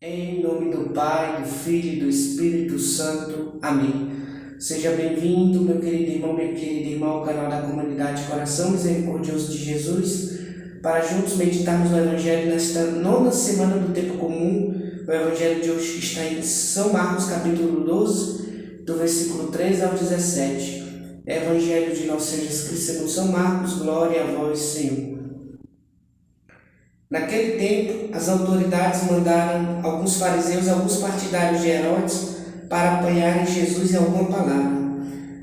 Em nome do Pai, do Filho e do Espírito Santo. Amém. Seja bem-vindo, meu querido irmão, minha querida irmã, ao canal da comunidade Coração Misericordioso de Jesus, para juntos meditarmos no Evangelho nesta 9ª semana do tempo comum. O Evangelho de hoje está em São Marcos, capítulo 12, do versículo 13 ao 17. Evangelho de nosso Senhor Jesus Cristo segundo São Marcos. Glória a vós, Senhor. Naquele tempo, as autoridades mandaram alguns fariseus e alguns partidários de Herodes para apanharem Jesus em alguma palavra.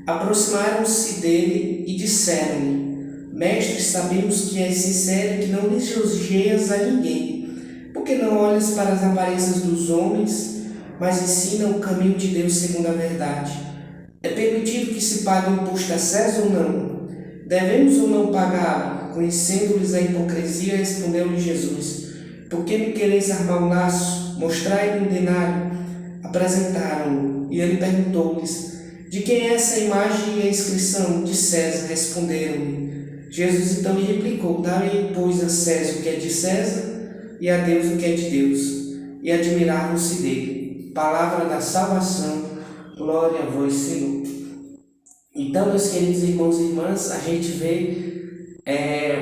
Aproximaram-se dele e disseram-lhe: Mestre, sabemos que és sincero e que não lisonjeias a ninguém, porque não olhas para as aparências dos homens, mas ensina o caminho de Deus segundo a verdade. É permitido que se pague o imposto a César ou não? Devemos ou não pagá-lo? Conhecendo-lhes a hipocrisia, respondeu-lhe Jesus: Por que me quereis armar um laço? Mostrai-me um denário. Apresentaram-o, e ele perguntou-lhes: De quem é essa imagem e a inscrição? De César, responderam-lhe. Jesus então lhe replicou: Dai, pois, a César o que é de César, e a Deus o que é de Deus. E admiraram-se dele. Palavra da salvação. Glória a vós, Senhor. Então, meus queridos irmãos e irmãs, a gente vê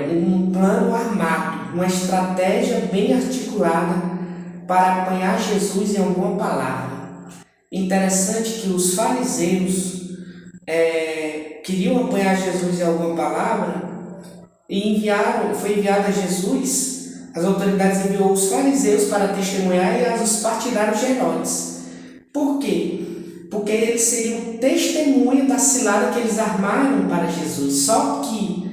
um plano armado, uma estratégia bem articulada para apanhar Jesus em alguma palavra. Interessante que os fariseus queriam apanhar Jesus em alguma palavra e foi enviado a Jesus. As autoridades enviou os fariseus para testemunhar e os partidários de Herodes. Por quê? Porque eles seriam testemunha da cilada que eles armaram para Jesus. Só que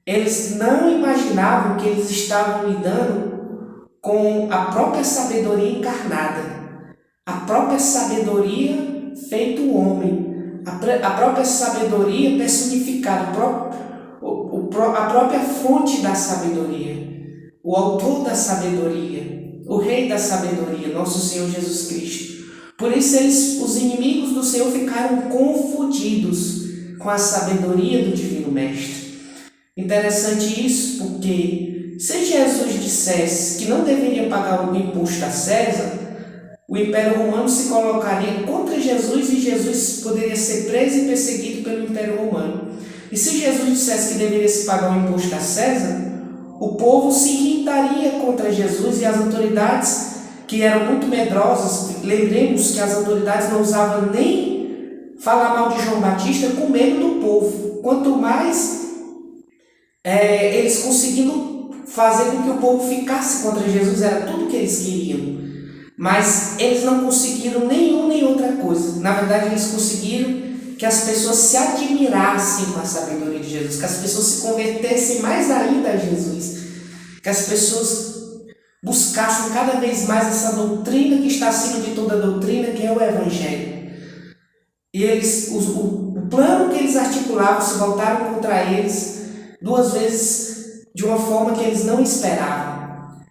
eles não imaginavam que eles estavam lidando com a própria sabedoria encarnada, a própria sabedoria feito homem, a própria sabedoria personificada, a própria fonte da sabedoria, o autor da sabedoria, o rei da sabedoria, nosso Senhor Jesus Cristo. Por isso os inimigos do Senhor ficaram confundidos com a sabedoria do Divino Mestre. Interessante isso, porque se Jesus dissesse que não deveria pagar o imposto a César, o Império Romano se colocaria contra Jesus e Jesus poderia ser preso e perseguido pelo Império Romano. E se Jesus dissesse que deveria se pagar o imposto a César, o povo se irritaria contra Jesus e as autoridades, que eram muito medrosas. Lembremos que as autoridades não usavam nem falar mal de João Batista com medo do povo. Quanto mais eles conseguindo fazer com que o povo ficasse contra Jesus, era tudo que eles queriam. Mas eles não conseguiram nenhum nem outra coisa. Na verdade, eles conseguiram que as pessoas se admirassem com a sabedoria de Jesus, que as pessoas se convertessem mais ainda a Jesus, que as pessoas buscassem cada vez mais essa doutrina que está acima de toda doutrina, que é o Evangelho. E o plano que eles articulavam se voltaram contra eles duas vezes de uma forma que eles não esperavam.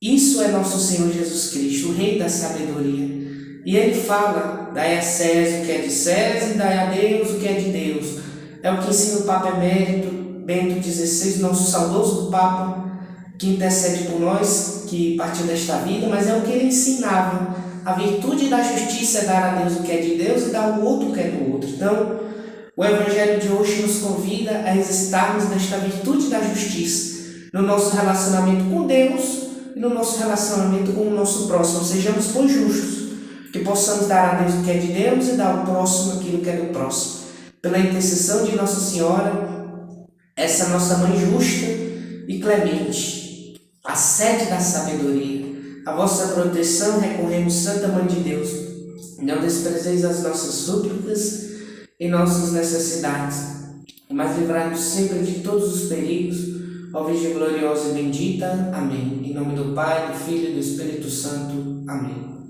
Isso é nosso Senhor Jesus Cristo, o Rei da sabedoria. E ele fala: dai a César o que é de César e dai a Deus o que é de Deus. É o que ensina o Papa Emérito Bento XVI, nosso saudoso Papa, que intercede por nós, que partiu desta vida, mas é o que ele ensinava. A virtude da justiça é dar a Deus o que é de Deus e dar ao outro o que é do outro. Então, o Evangelho de hoje nos convida a exercitarmos nesta virtude da justiça, no nosso relacionamento com Deus e no nosso relacionamento com o nosso próximo. Sejamos, pois, justos, que possamos dar a Deus o que é de Deus e dar ao próximo aquilo que é do próximo. Pela intercessão de Nossa Senhora, essa nossa Mãe justa e clemente, a sede da sabedoria, a vossa proteção recorremos, Santa Mãe de Deus. Não desprezeis as nossas súplicas e nossas necessidades, mas livrai-nos sempre de todos os perigos, ó Virgem gloriosa e bendita. Amém. Em nome do Pai, do Filho e do Espírito Santo. Amém.